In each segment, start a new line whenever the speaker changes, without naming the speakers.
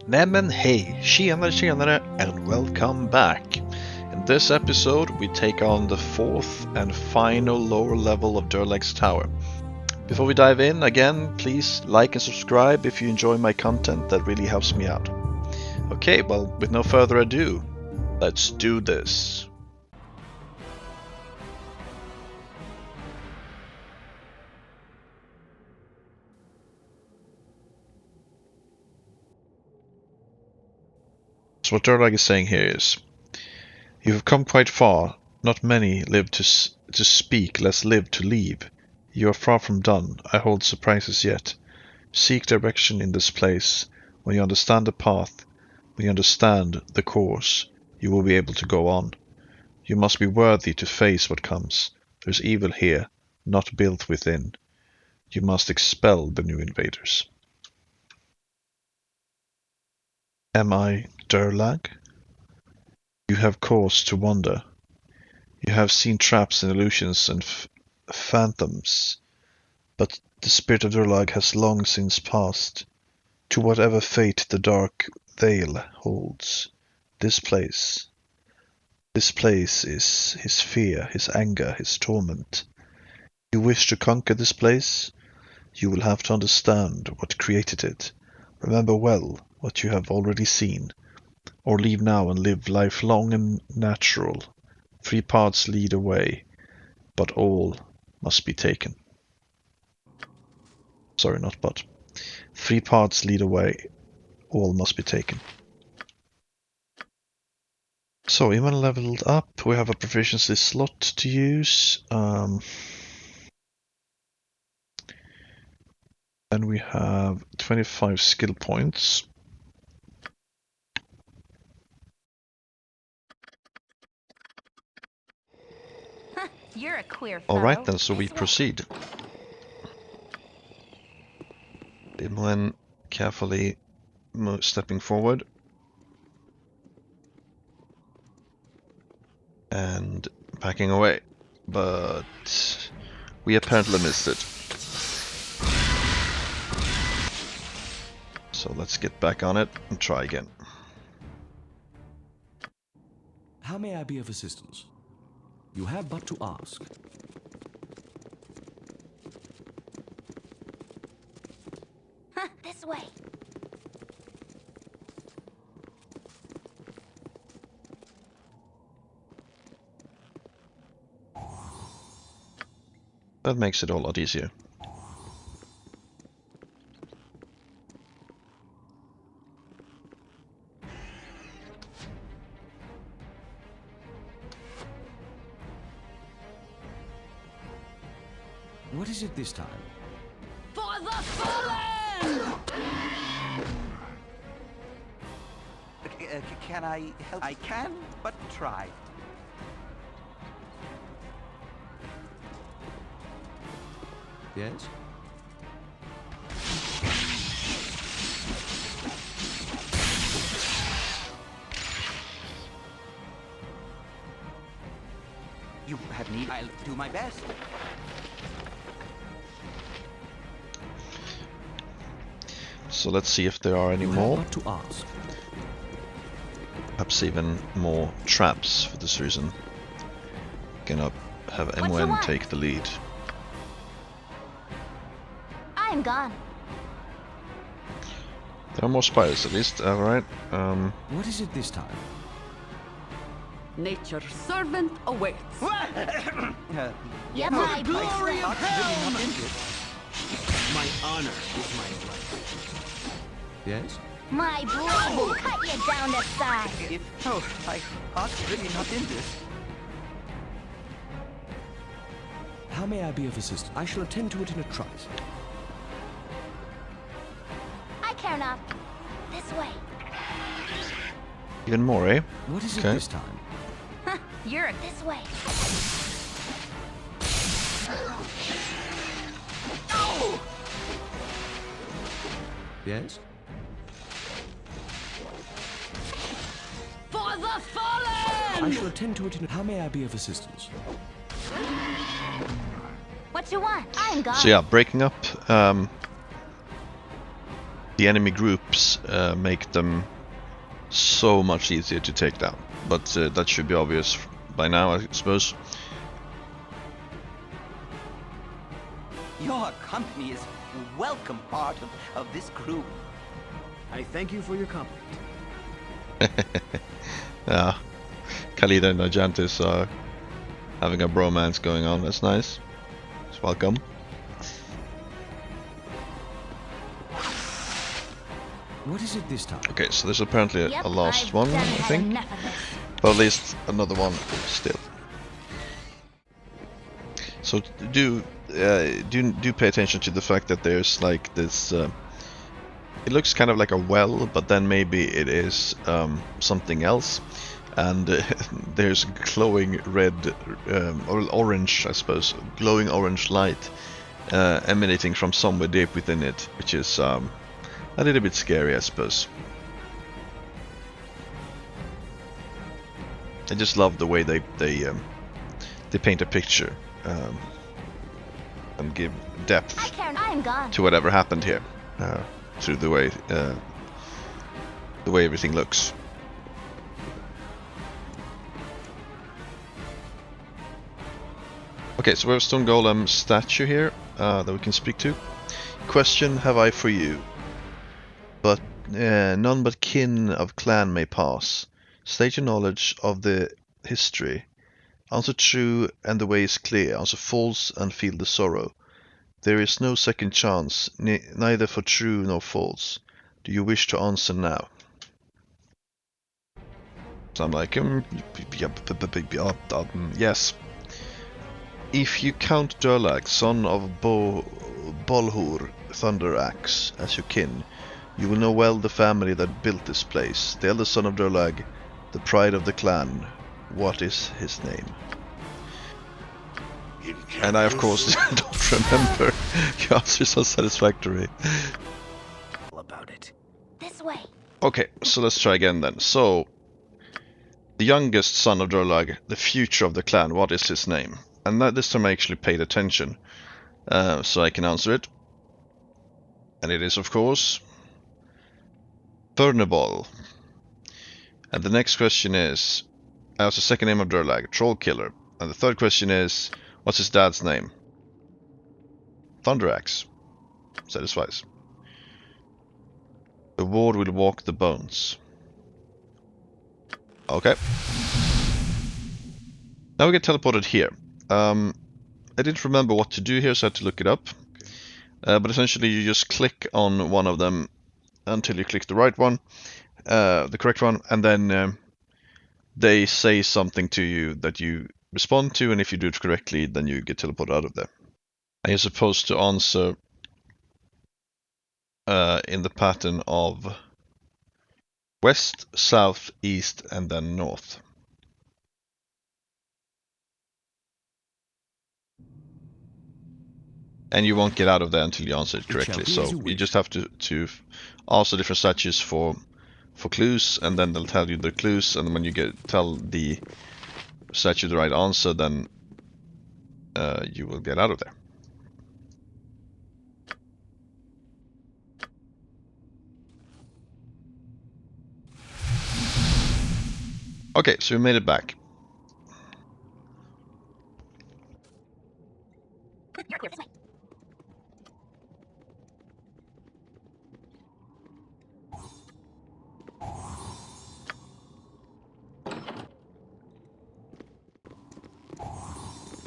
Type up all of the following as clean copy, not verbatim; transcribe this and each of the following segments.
Nämen hej, tjenare and welcome back. In this episode we take on the fourth and final lower level of Durlag's tower. Before we dive in, again, please like and subscribe if you enjoy my content, that really helps me out. Okay, well, with no further ado, let's do this. So what Durlag is saying here is, you have come quite far, not many live to speak, less live to leave. You are far from done, I hold surprises yet. Seek direction in this place. When you understand the path, when you understand the course, you will be able to go on. You must be worthy to face what comes. There's evil here, not built within. You must expel the new invaders. Am I Durlag? You have cause to wonder. You have seen traps and illusions and phantoms, but the spirit of Durlag has long since passed. To whatever fate the dark veil holds, this place is his fear, his anger, his torment. You wish to conquer this place? You will have to understand what created it. Remember well what you have already seen, or leave now and live life long and natural. 3 paths lead away, but all must be taken. Sorry, not but. 3 paths lead away, all must be taken. So, even leveled up, we have a proficiency slot to use. And we have 25 skill points.
You're a queer fellow.
Alright then, so we proceed. Imlen carefully stepping forward. And backing away. But we apparently missed it. So let's get back on it and try again.
How may I be of assistance? You have but to ask.
This way.
That makes it a lot easier.
What is it this time?
For the fallen!
Can I help? I can, but try.
Yes?
You have need. I'll do my best.
So let's see if there are any
You
more.
have but to ask.
Perhaps even more traps for this reason. Gonna have
What you
Imlen
want?
take the lead.
I am gone.
There are more spiders at least, alright.
What is it this time?
Nature's servant awaits.
Yep, my
glory of hell!
My honor is my right.
Yes?
My blood will cut you down to size.
My heart's really not in this.
How may I be of assistance? I shall attend to it in a trice.
I care not. This way.
Even more, eh?
What is it
Okay.
this time?
You're this way.
Yes?
For the fallen!
I shall attend to it in a... How may I be of assistance?
What you want? I am gone.
So yeah, breaking up the enemy groups make them so much easier to take down. But that should be obvious by now, I suppose.
Your company is a welcome part of this crew.
I thank you for your compliment.
Yeah, Khalida and Argentis are having a bromance going on. That's nice. It's welcome.
What is it this time?
Okay, so there's apparently
Yep,
a last
I've
one,
done
I
had
think.
enough of this.
But at least another one still. So do pay attention to the fact that there's like this. It looks kind of like a well, but then maybe it is something else. And there's glowing red or orange, I suppose, glowing orange light emanating from somewhere deep within it, which is a little bit scary, I suppose. I just love the way they paint a picture and give depth
I care. I'm gone.
to whatever happened here through the way everything looks. Okay, so we have a stone golem statue here that we can speak to. Question have I for you, but none but kin of clan may pass. State your knowledge of the history. Answer true and the way is clear. Answer false and feel the sorrow. There is no second chance, neither for true nor false. Do you wish to answer now? So I'm like, yes. If you count Durlag, son of Baldur, Thunder Axe, as your kin, you will know well the family that built this place. The eldest son of Durlag, the pride of the clan. What is his name? And I, of course, don't remember. Your answer is unsatisfactory.
All about it.
This way.
Okay, so let's try again then. So, the youngest son of Durlag, the future of the clan, what is his name? And this time I actually paid attention, so I can answer it. And it is, of course, Thurnebol. And the next question is, what's the second name of Durlag? Troll Killer. And the third question is, what's his dad's name? Thunderaxe. Satisfies. The ward will walk the bones. Okay. Now we get teleported here. I didn't remember what to do here, so I had to look it up. But essentially you just click on one of them until you click the right one, the correct one, and then they say something to you that you respond to, and if you do it correctly, then you get teleported out of there. And you're supposed to answer in the pattern of west, south, east, and then north. And you won't get out of there until you answer it correctly. So you just have to answer different statues for clues, and then they'll tell you the clues, and when you tell the statue the right answer, then you will get out of there. Okay, so we made it back.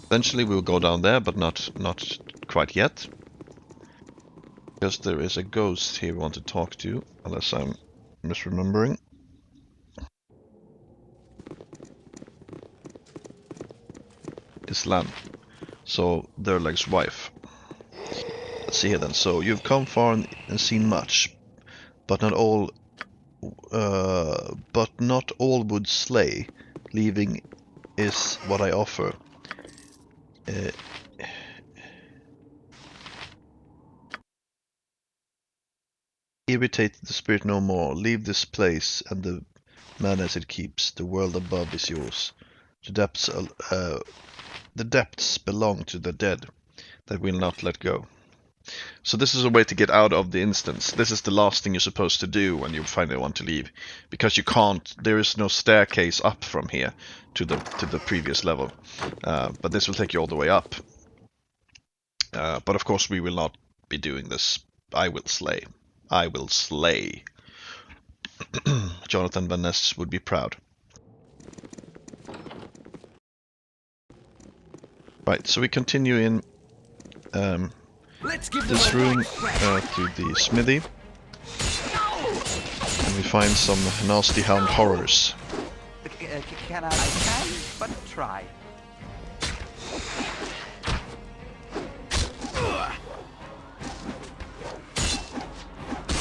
Eventually we will go down there, but not quite yet. Because there is a ghost here we want to talk to, unless I'm misremembering. Islam. So Durlag's wife. Let's see here then. So you've come far and seen much, but not all would slay. Leaving is what I offer. Irritate the spirit no more. Leave this place and the manners it keeps. The world above is yours. The depths belong to the dead that will not let go. So this is a way to get out of the instance. This is the last thing you're supposed to do when you finally want to leave, because you can't. There is no staircase up from here to the previous level, but this will take you all the way up. But of course, we will not be doing this. I will slay. I will slay. Jonathan Van Ness would be proud. Right, so we continue in this room to the smithy, and we find some nasty hound horrors.
Can I can but try.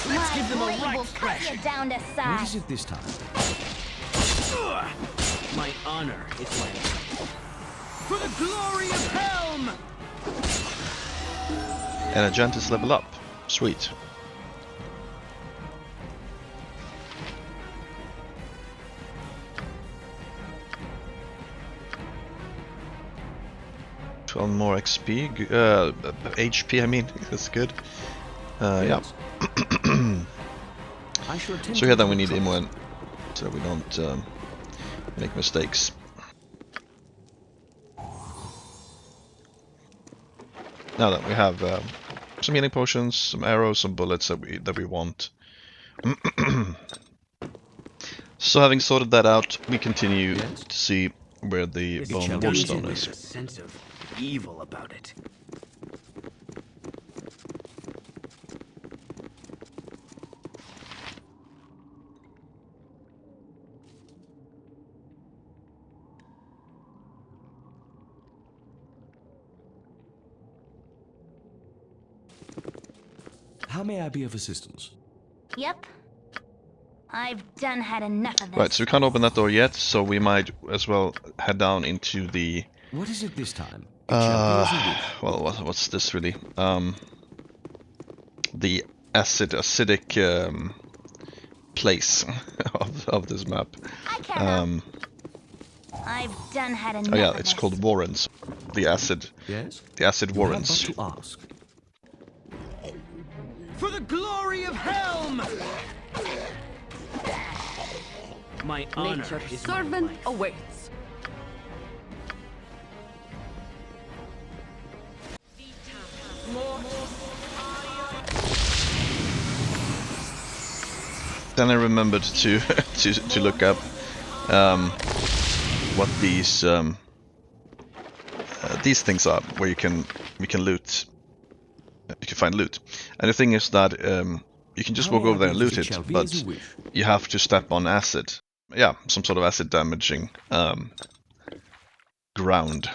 My blade will cut you down to
What
size.
is it this time?
My honor is my right. For the glory of Helm!
And Agentis level up. Sweet. More XP, HP. I mean, that's good. Yeah.
I shall attend
So here
to
then we
your
need
troubles.
Imwen, so we don't make mistakes. Now then, we have some healing potions, some arrows, some bullets that we want. So having sorted that out, we continue
Yes?
to see where the
This
bone
dungeon
warstone
has
is.
a sense of evil about it.
How may I be of assistance?
Yep. I've done had enough of this.
Right, so we can't open that door yet, so we might as well head down into the
What is it this time? It shall be as you wish.
well, what's this really? The acidic place of this map.
I can't. I've done had enough
Oh yeah,
of
it's
this.
called Warrens. The acid
Yes?
Warrens.
You have but to ask.
For the glory of Helm! My honor
Nature's
is my
servant
life.
awaits.
Then I remembered to to look up what these things are, where you can loot. You can find loot, and the thing is that you can just
How
walk
may I
over there and
be?
loot
It
it,
shall be
but
as you wish.
you have to step on acid. Yeah, some sort of acid damaging ground.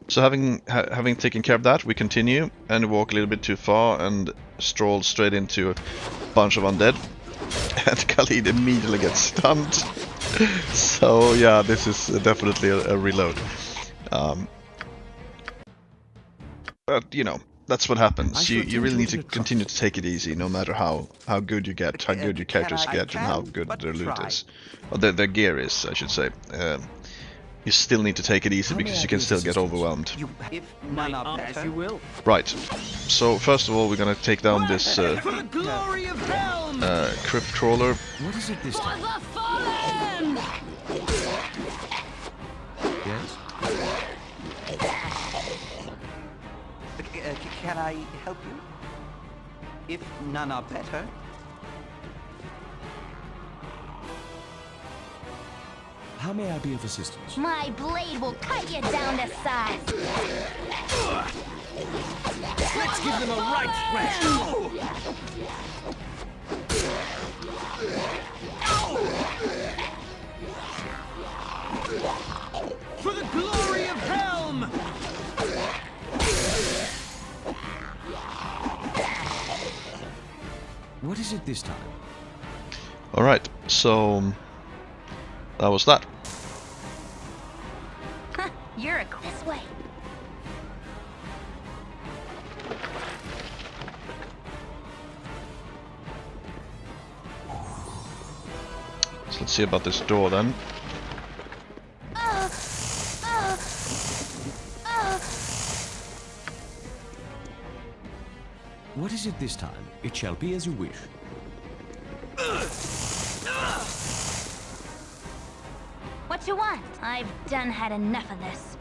So having taken care of that, we continue and walk a little bit too far and stroll straight into a bunch of undead. And Khalid immediately gets stunned. So yeah, this is definitely a reload. But you know, that's what
I
happens.
shall
You
attend
really
to
need
it
to
in a
continue to
trice.
take it easy, no matter how good you get, how good your characters
I
get, and how
can
good
but
their loot
try.
is, or their gear is, I should say. You still need to take it easy
How may
because
I
you
be
can
of
still get
assistance?
overwhelmed.
If
My
none are
honor, as
better.
you will.
Right. So first of all, we're gonna take down this
For the glory of Helm!
crypt crawler.
What is it this
For
time?
the fallen!
Yes?
Can I help you? If none are better.
How may I be of assistance?
My blade will cut you down to size.
Let's give them a right thrash! For the glory of Helm!
What is it this time?
All right. So that was that.
Huh, you're a this way.
So let's see about this door then.
What is it this time? It shall be as you wish.
What you want? I've done had enough of this.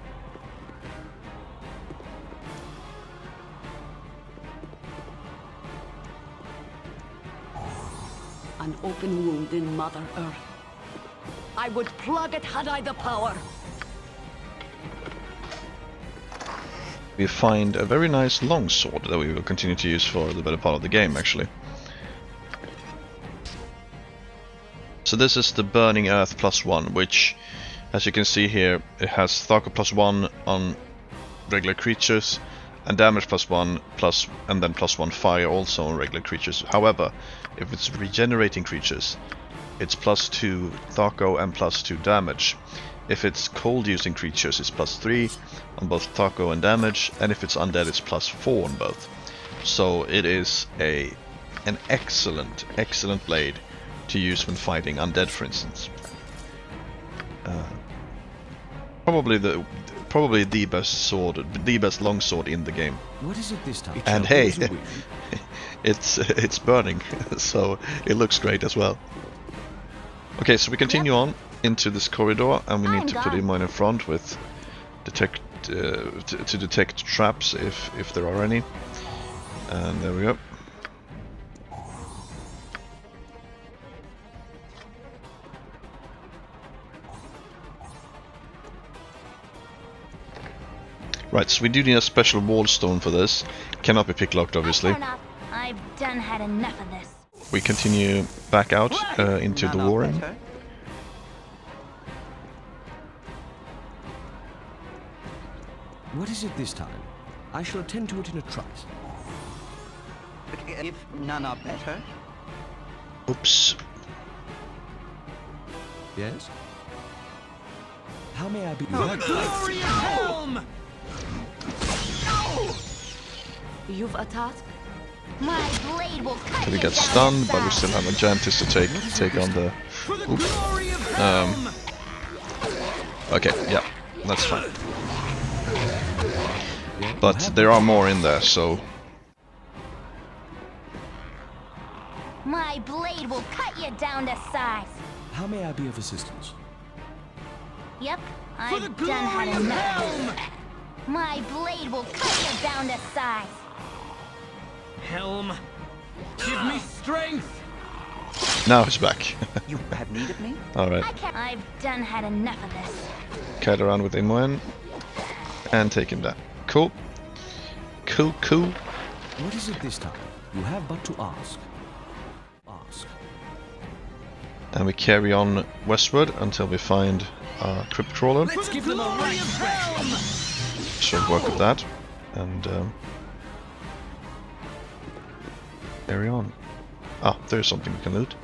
An open wound in Mother Earth. I would plug it had I the power.
We find a very nice longsword that we will continue to use for the better part of the game, actually. So this is the Burning Earth +1, which, as you can see here, it has Thaco +1 on regular creatures, and damage +1, and then +1 fire also on regular creatures. However, if it's regenerating creatures, it's +2 Thaco and +2 damage. If it's cold using creatures, it's +3 on both Thaco and damage, and if it's undead, it's +4 on both. So it is an excellent blade to use when fighting undead, for instance. Probably the best sword, the best longsword in the game.
What is it this time?
And hey, it's burning, so it looks great as well. Okay, so we continue on into this corridor, and we need to put Imoen in front with detect to detect traps if there are any. And there we go. Right, so we do need a special wall stone for this. Cannot be picklocked, obviously.
I've done had enough of this.
We continue back out into the warren.
What is it this time? I shall attend to it in a trice.
If none are better.
Oops.
Yes? How may I be?
Glorious helm!
You've a task?
My blade will cut
So we
you
get
down
stunned,
to
but we still have a Giantess to take on the...
For the glory of helm!
Okay, yeah, that's fine. But there are more in there, so...
My blade will cut you down to size.
How may I be of assistance?
Yep,
For the
I've done had
glory of
enough of
helm!
this. My blade will cut you down to size.
Helm, give me strength!
Now he's back.
You have need of me?
Alright,
I've done had enough of this.
kite around with Imoen and take him down. Cool. Cool.
What is it this time? You have but to ask. Ask.
And we carry on westward until we find a crypt crawler.
Let's give them a right helm!
Should work with that. And carry on. Ah, there's something we can loot.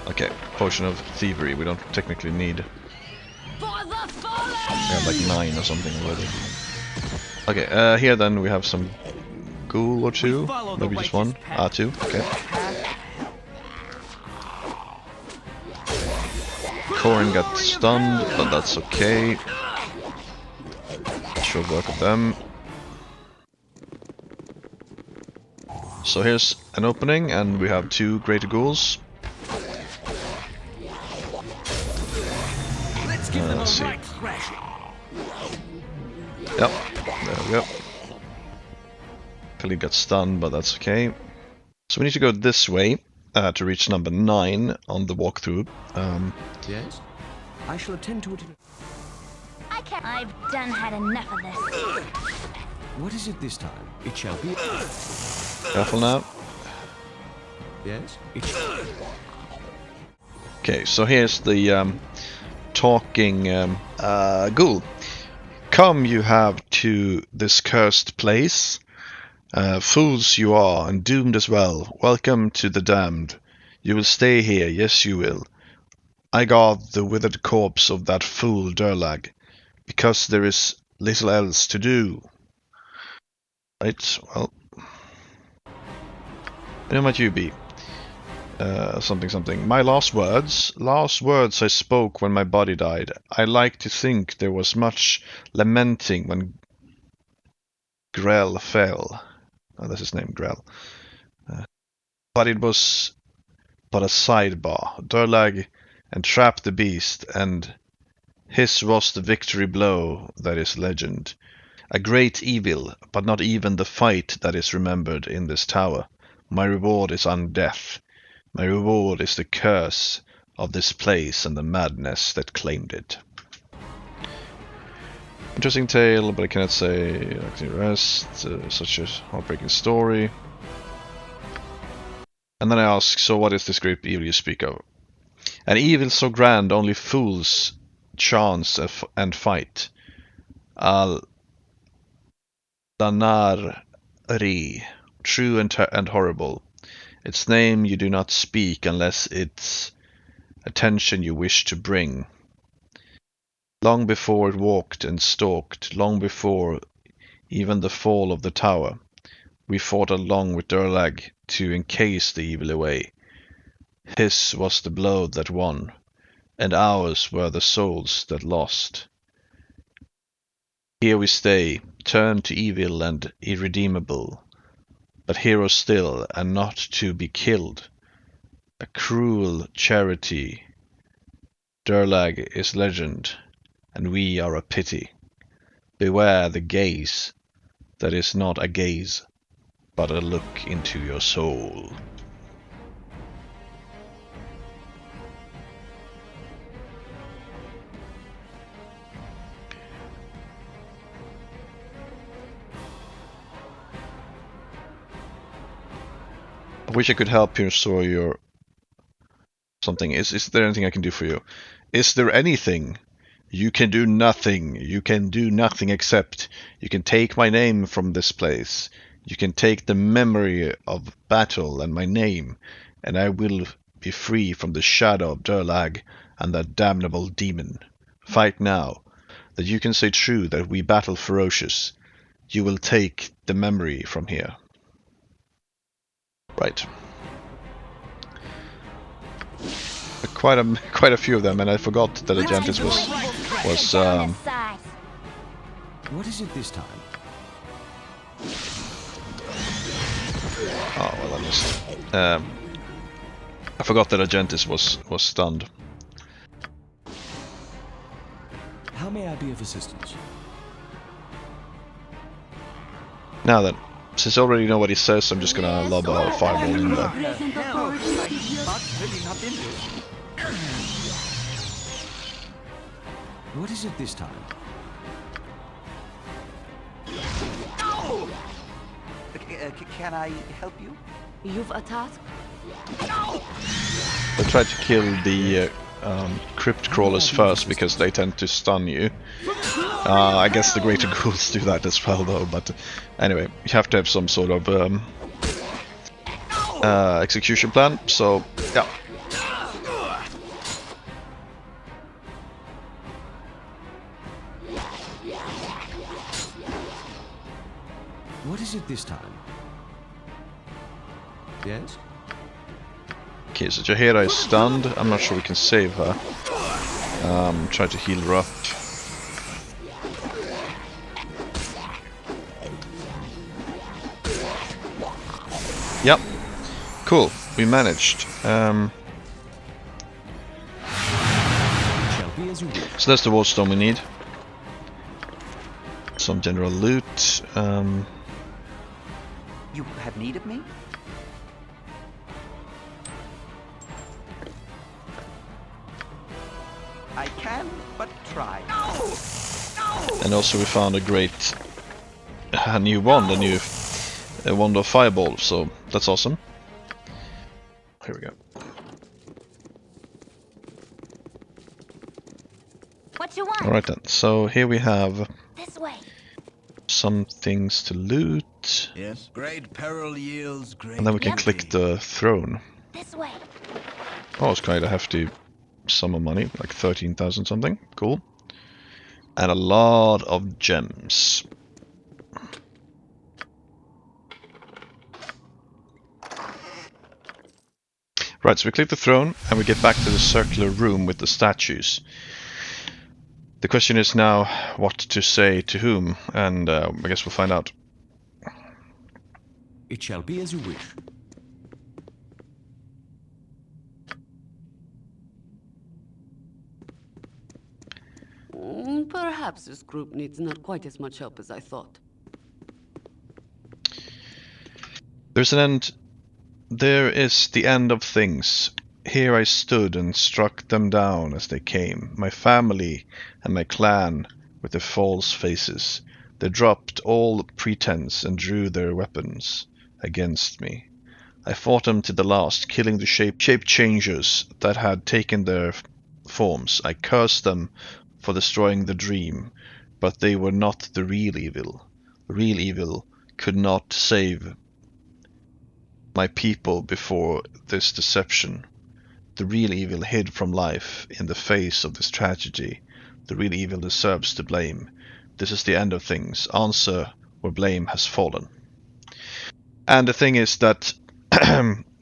Okay, potion of thievery. We don't technically need.
For the fallen!
We have like 9 or something already. Okay, here then we have some ghoul or 2,
follow the
maybe just 1.
righteous path.
Ah, 2. Okay. Corin got stunned, but that's okay. Should work with them. So here's an opening, and we have 2 greater ghouls.
Let's give them a
Let's see.
right thrashing!
Yep, there we go. Khalid got stunned, but that's okay. So we need to go this way to reach number 9 on the walkthrough.
Yes? I shall attend to it in...
I've done had enough of this.
What is it this time? It shall be...
Careful now.
Yes? It shall...
Okay, so here's the talking ghoul. Come you have to this cursed place. Fools you are, and doomed as well. Welcome to the damned. You will stay here, yes you will. I guard the withered corpse of that fool Durlag, because there is little else to do. Right, well. And who might you be? Something. My last words I spoke when my body died. I like to think there was much lamenting when Grell fell. Oh, that's his name, Grell. But it was but a sidebar. Durlag entrapped the beast, and his was the victory blow that is legend. A great evil, but not even the fight that is remembered in this tower. My reward is undeath. My reward is the curse of this place and the madness that claimed it. Interesting tale, but I cannot say like the rest. Such a heartbreaking story. And then I ask, so what is this great evil you speak of? An evil so grand only fools chance and fight. Al-Danari, true and horrible. Its name you do not speak unless it's attention you wish to bring. Long before it walked and stalked, long before even the fall of the tower, we fought along with Durlag to encase the evil away. His was the blow that won, and ours were the souls that lost. Here we stay, turned to evil and irredeemable, but heroes still, and not to be killed. A cruel charity. Durlag is legend, and we are a pity. Beware the gaze that is not a gaze, but a look into your soul. I wish I could help you restore your something. Is there anything I can do for you? Is there anything? You can do nothing. You can do nothing except you can take my name from this place. You can take the memory of battle and my name, and I will be free from the shadow of Durlag and that damnable demon. Fight now, that you can say true that we battle ferocious. You will take the memory from here. Right. Quite a few of them, and I forgot that Agentis was
What is it this time?
oh well, I missed. I forgot that Agentis was stunned.
How may I be of assistance?
Now then, since I already know what he says, I'm just gonna lob a fireball in there.
What is it this time?
Can I help you?
You've a task?
I tried to kill the crypt crawlers first because they tend to stun you. I guess the greater ghouls do that as well, though. But anyway, you have to have some sort of execution plan. So yeah.
What is it this time? Yes?
Okay, so Jaheira is stunned. I'm not sure we can save her. Try to heal her up. Yep. Cool. We managed. So that's the wardstone we need. Some general loot.
You have need of me? I can but try.
And also we found a great new wand, a wand of fireball, so that's awesome. Here we go.
What you want?
Alright then, so here we have
This way.
some things to loot,
Yes. Great peril yields great.
and then we can click the throne.
This way.
Oh, it's quite a hefty sum of money, like 13,000 something. Cool. And a lot of gems. Right, so we click the throne and we get back to the circular room with the statues. The question is now what to say to whom, and I guess we'll find out.
It shall be as you wish.
Perhaps this group needs not quite as much help as I thought.
There's an end. There is the end of things. Here I stood and struck them down as they came, my family and my clan with their false faces. They dropped all pretense and drew their weapons against me. I fought them to the last, killing the shape changers that had taken their forms. I cursed them for destroying the dream, but they were not the real evil. The real evil could not save my people before this deception. The real evil hid from life in the face of this tragedy. The real evil deserves the blame. This is the end of things. Answer where blame has fallen. And the thing is that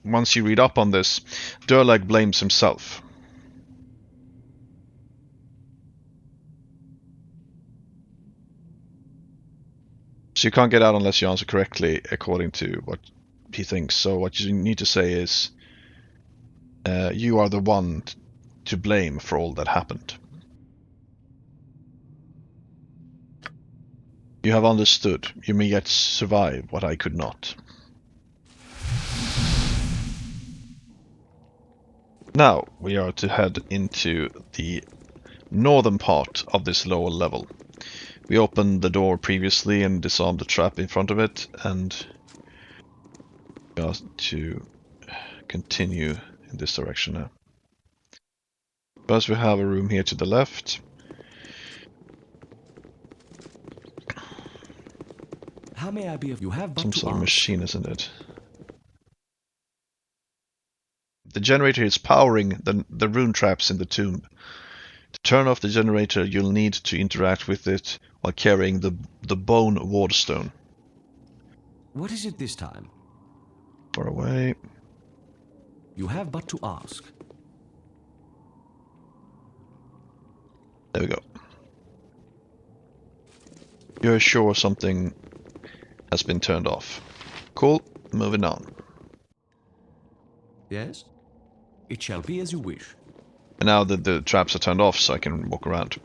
once you read up on this, Durlag blames himself. So you can't get out unless you answer correctly according to what he thinks. So what you need to say is, you are the one to blame for all that happened. You have understood. You may yet survive what I could not. Now we are to head into the northern part of this lower level. We opened the door previously and disarmed the trap in front of it, and we are to continue in this direction now. First we have a room here to the left.
How may I be of you? Have but
Some
to
sort of
ask.
machine, isn't it? The generator is powering the rune traps in the tomb. To turn off the generator, you'll need to interact with it while carrying the bone wardstone.
What is it this time?
Far away.
You have but to ask.
There we go. You're sure something has been turned off. Cool, moving on.
Yes? It shall be as you wish.
And now that the traps are turned off, so I can walk around.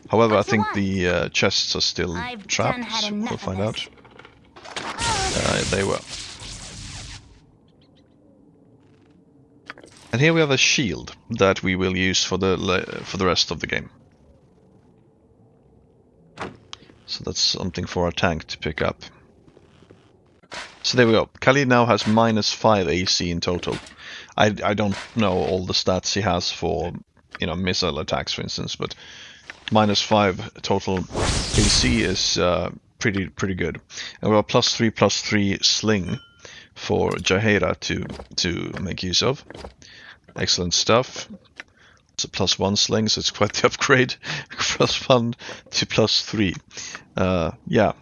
However,
What
I
you
think
want?
the chests are still
I've done
trapped.
had
We'll
enough of
find
this.
out. They were. And here we have a shield that we will use for the rest of the game. So that's something for our tank to pick up. So there we go. Khalid now has -5 AC in total. I don't know all the stats he has for, missile attacks, for instance, but -5 total AC is pretty good. And we have +3/+3 sling for Jaheira to make use of. Excellent stuff. It's a +1 sling, so it's quite the upgrade. +1 to +3. Yeah.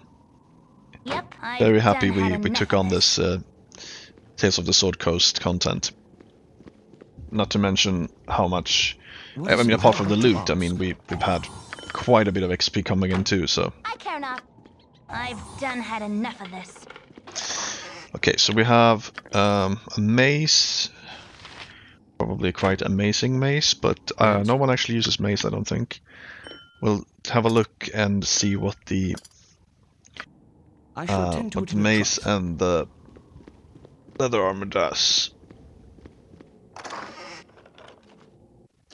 Yep,
Very
I've
happy
done had
we
enough
took
of
on
this.
this Tales of the Sword Coast content. Not to mention how much,
What is
I mean,
it
apart
you
from
have
the
but to
loot, I mean,
ask?
we've had quite a bit of XP coming in too, so.
I care not. I've done had enough of this.
Okay, so we have a mace. Probably a quite amazing mace, but
Yes.
no one actually uses mace, I don't think. We'll have a look and see what the
I shall attend to it in a
mace
trice.
and the leather armor does.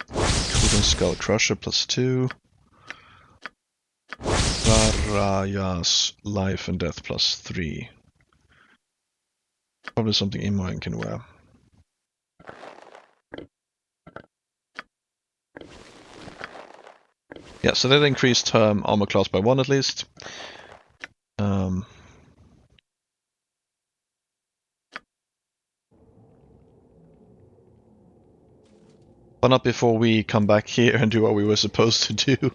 Golden Skull Crusher +2. Varaya's Life and Death +3. Probably something Imoen can wear. Yeah, so that increased her armor class by 1 at least. But not before we come back here and do what we were supposed to do.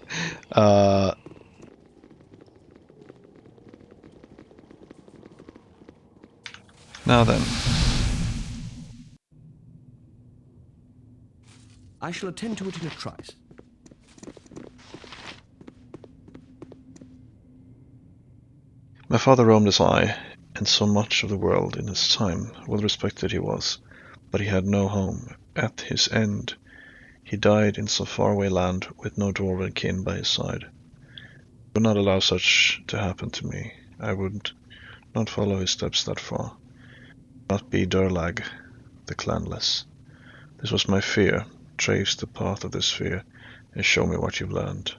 Now then.
I shall attend to it in a trice.
My father roamed as I, and so much of the world in his time, well respected he was, but he had no home. At his end, he died in some faraway land with no dwarven kin by his side. I would not allow such to happen to me. I would not follow his steps that far. Not be Durlag, the clanless. This was my fear. Trace the path of this fear, and show me what you've learned.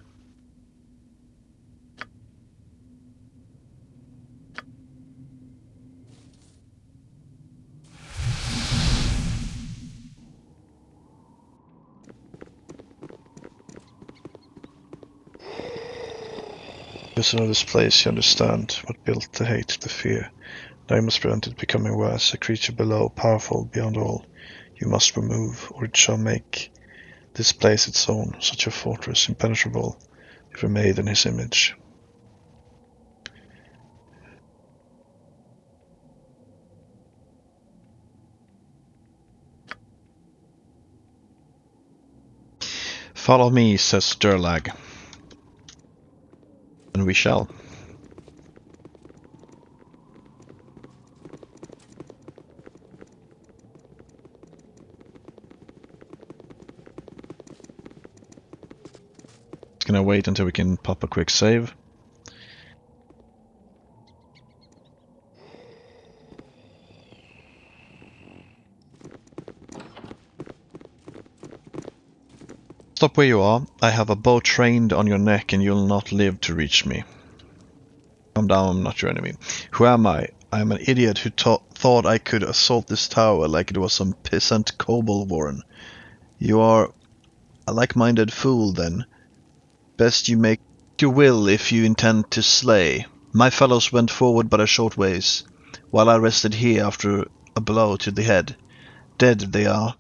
Because of this place, you understand what built the hate, the fear. Now you must prevent it becoming worse. A creature below, powerful beyond all, you must remove, or it shall make this place its own, such a fortress, impenetrable, if we're made in his image. Follow me, says Durlag. And we shall. Just gonna wait until we can pop a quick save. Stop where you are. I have a bow trained on your neck and you'll not live to reach me. Calm down, I'm not your enemy. Who am I? I am an idiot who thought I could assault this tower like it was some peasant kobold warren. You are a like-minded fool, then. Best you make your will if you intend to slay. My fellows went forward but a short ways, while I rested here after a blow to the head. Dead they are,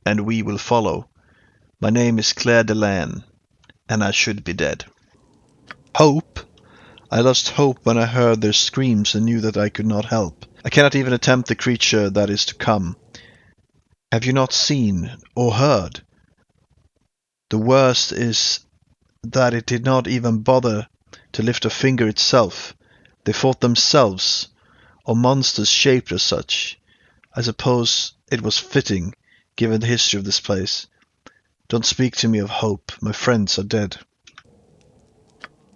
and we will follow. My name is Claire Delanne, and I should be dead. Hope? I lost hope when I heard their screams and knew that I could not help. I cannot even attempt the creature that is to come. Have you not seen or heard? The worst is that it did not even bother to lift a finger itself. They fought themselves, or monsters shaped as such. I suppose it was fitting, given the history of this place. Don't speak to me of hope. My friends are dead.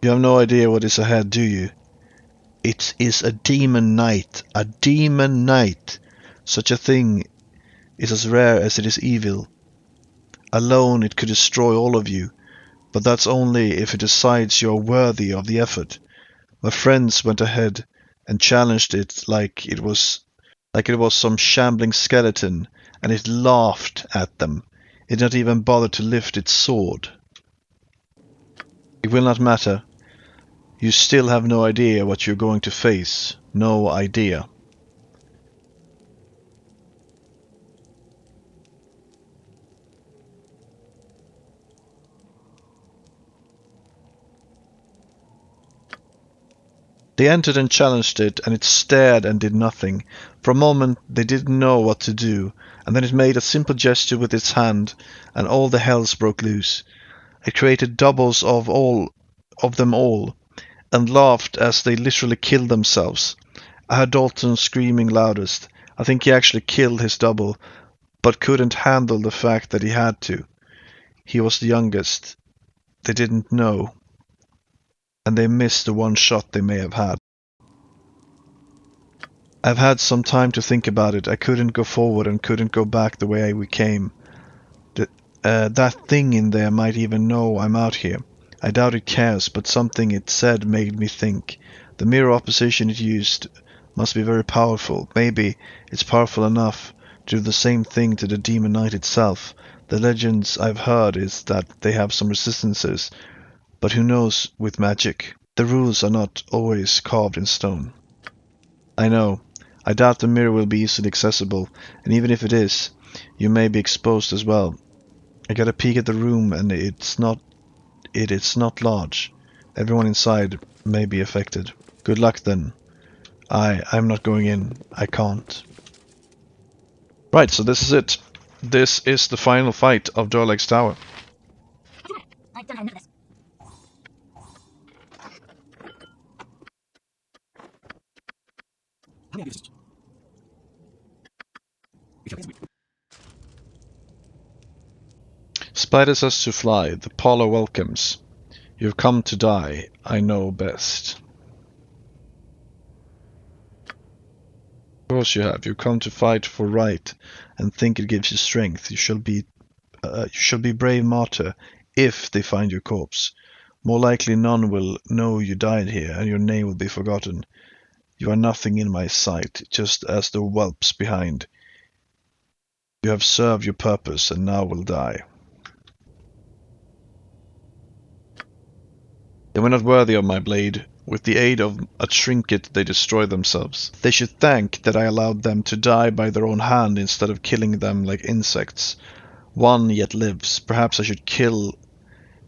You have no idea what is ahead, do you? It is a demon knight. A demon knight. Such a thing is as rare as it is evil. Alone it could destroy all of you, but that's only if it decides you are worthy of the effort. My friends went ahead and challenged it like it was some shambling skeleton, and it laughed at them. It did not even bother to lift its sword. It will not matter. You still have no idea what you're going to face. No idea. They entered and challenged it, and it stared and did nothing. For a moment they didn't know what to do, and then it made a simple gesture with its hand, and all the hells broke loose. It created doubles of them all, and laughed as they literally killed themselves. I heard Dalton screaming loudest. I think he actually killed his double, but couldn't handle the fact that he had to. He was the youngest. They didn't know, and they missed the one shot they may have had. I've had some time to think about it. I couldn't go forward and couldn't go back the way we came. That thing in there might even know I'm out here. I doubt it cares, but something it said made me think. The mirror opposition it used must be very powerful. Maybe it's powerful enough to do the same thing to the Demon Knight itself. The legends I've heard is that they have some resistances, but who knows with magic? The rules are not always carved in stone. I know. I doubt the mirror will be easily accessible, and even if it is, you may be exposed as well. I got a peek at the room, and it is not large. Everyone inside may be affected. Good luck then. I'm not going in. I can't. Right, so this is it. This is the final fight of Durlag's Tower.
I've done enough of this.
How may I be of assistance? It shall be as you wish.
Spider says to fly, the Apollo welcomes. You've come to die, I know best. Of course you have. You've come to fight for right, and think it gives you strength. You shall be brave martyr, if they find your corpse. More likely none will know you died here, and your name will be forgotten. You are nothing in my sight, just as the whelps behind. You have served your purpose, and now will die. They were not worthy of my blade. With the aid of a trinket they destroy themselves. They should thank that I allowed them to die by their own hand instead of killing them like insects. One yet lives. Perhaps I should kill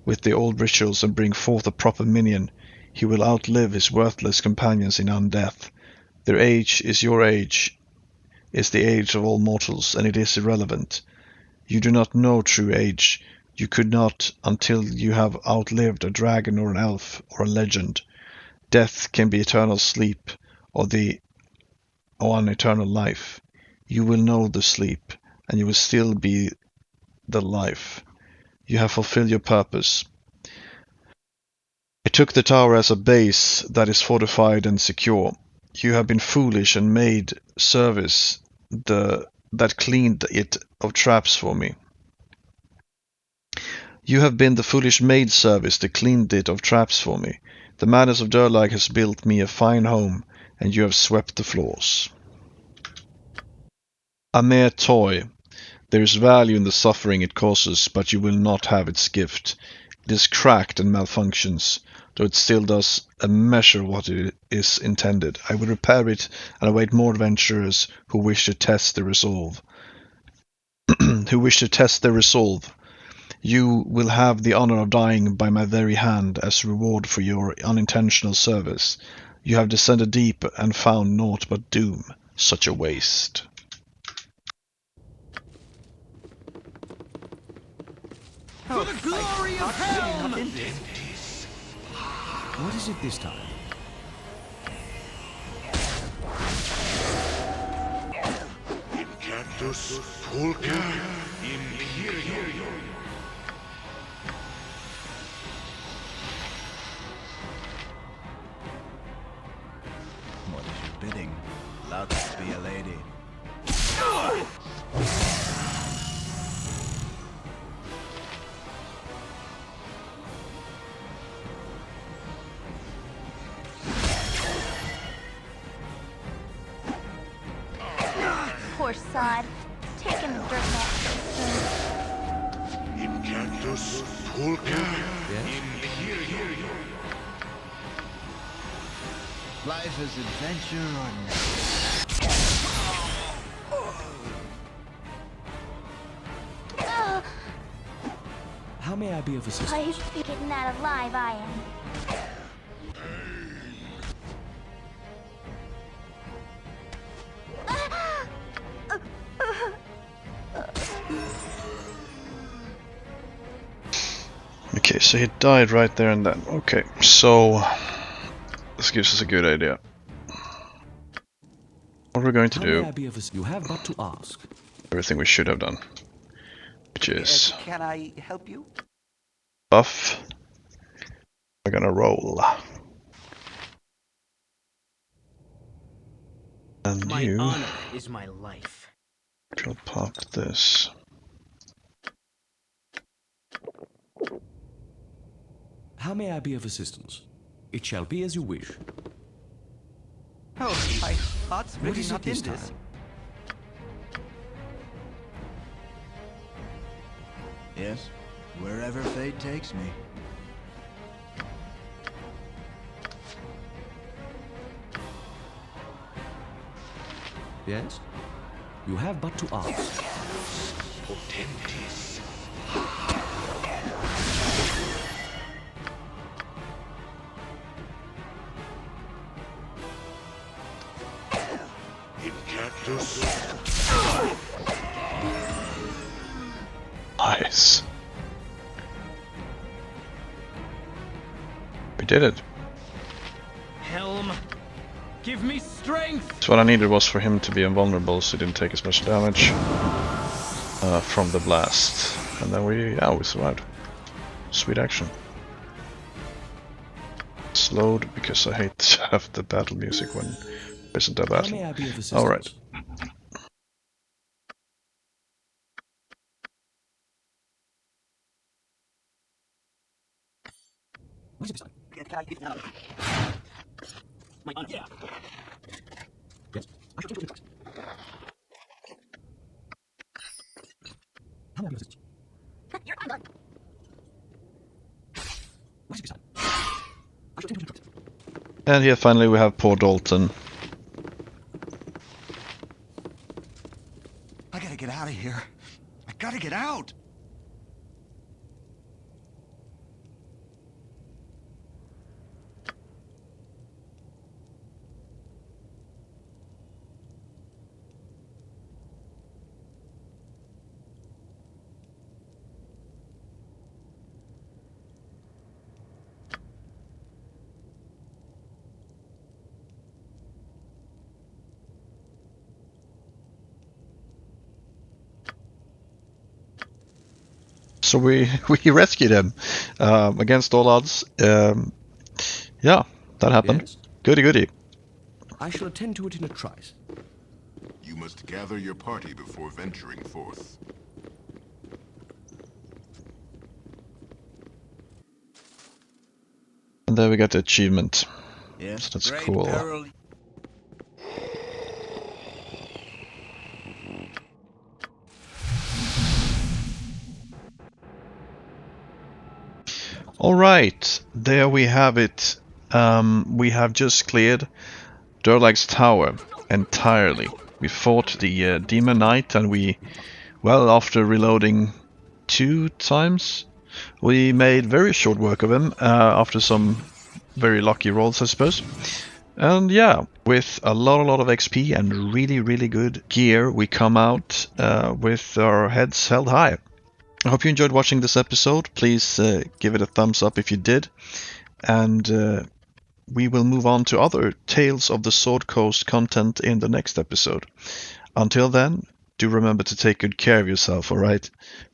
with the old rituals and bring forth a proper minion. He will outlive his worthless companions in undeath. Their age is your age, is the age of all mortals, and it is irrelevant. You do not know true age. You could not until you have outlived a dragon or an elf or a legend. Death can be eternal sleep or an eternal life. You will know the sleep, and you will still be the life. You have fulfilled your purpose. I took the tower as a base that is fortified and secure. You have been foolish and made service that cleaned it of traps for me. You have been the foolish maid service that cleaned it of traps for me. The madness of Durlag has built me a fine home, and you have swept the floors. A mere toy. There is value in the suffering it causes, but you will not have its gift. It is cracked and malfunctions, though it still does a measure what it is intended. I will repair it and await more adventurers who wish to test their resolve. You will have the honor of dying by my very hand as reward for your unintentional service. You have descended deep and found naught but doom. Such a waste.
For the glory of Helm!
What is it this time?
Incantus Pulca Imperio.
What is your bidding? Allowed to be a lady.
Poor sod. Taking the dirt nap.
Incantus Pulca
Yes?
Imperio.
Life is adventure or no.
How may I be of assistance?
I used to be getting out alive, I am.
Okay, so he died right there and then. Okay, so this gives us a good idea. What we're going to
How may
do,
I be of assistance? You have but to ask.
everything we should have done, which is
Can I help you?
buff. We're gonna roll. And
My
you
honor is my life.
shall pop this.
How may I be of assistance? It shall be as you wish.
Oh, my heart's
What
really
is it
not in
this
this.
time?
Yes, wherever fate takes me.
Yes? You have but to ask.
Potentis. Incantus.
Nice. We did it.
Helm, Give me strength!
So what I needed was for him to be invulnerable so he didn't take as much damage from the blast. And then we survived. Sweet action. Slowed because I hate to have the battle music when there isn't a
How
battle.
may I be of assistance?
Alright.
What is it this time? My honor. Yeah. Yes. I shall take it. How may I be of assistance?
You're undone.
What is it this time? I shall take it.
And here finally we have poor Dalton.
I gotta get out of here. I gotta get out.
So we rescued him against all odds. Yeah, that happened.
Yes.
Goody goody.
I shall attend to it in a trice.
You must gather your party before venturing forth.
And there we got the achievement.
Yes.
So that's
great
cool.
peril.
Alright, there we have it. We have just cleared Durlag's tower entirely. We fought the Demon Knight and well, after reloading 2 times, we made very short work of him after some very lucky rolls, I suppose. And yeah, with a lot of XP and really good gear, we come out with our heads held high. I hope you enjoyed watching this episode. Please give it a thumbs up if you did. And we will move on to other Tales of the Sword Coast content in the next episode. Until then, do remember to take good care of yourself, alright?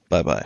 Bye bye.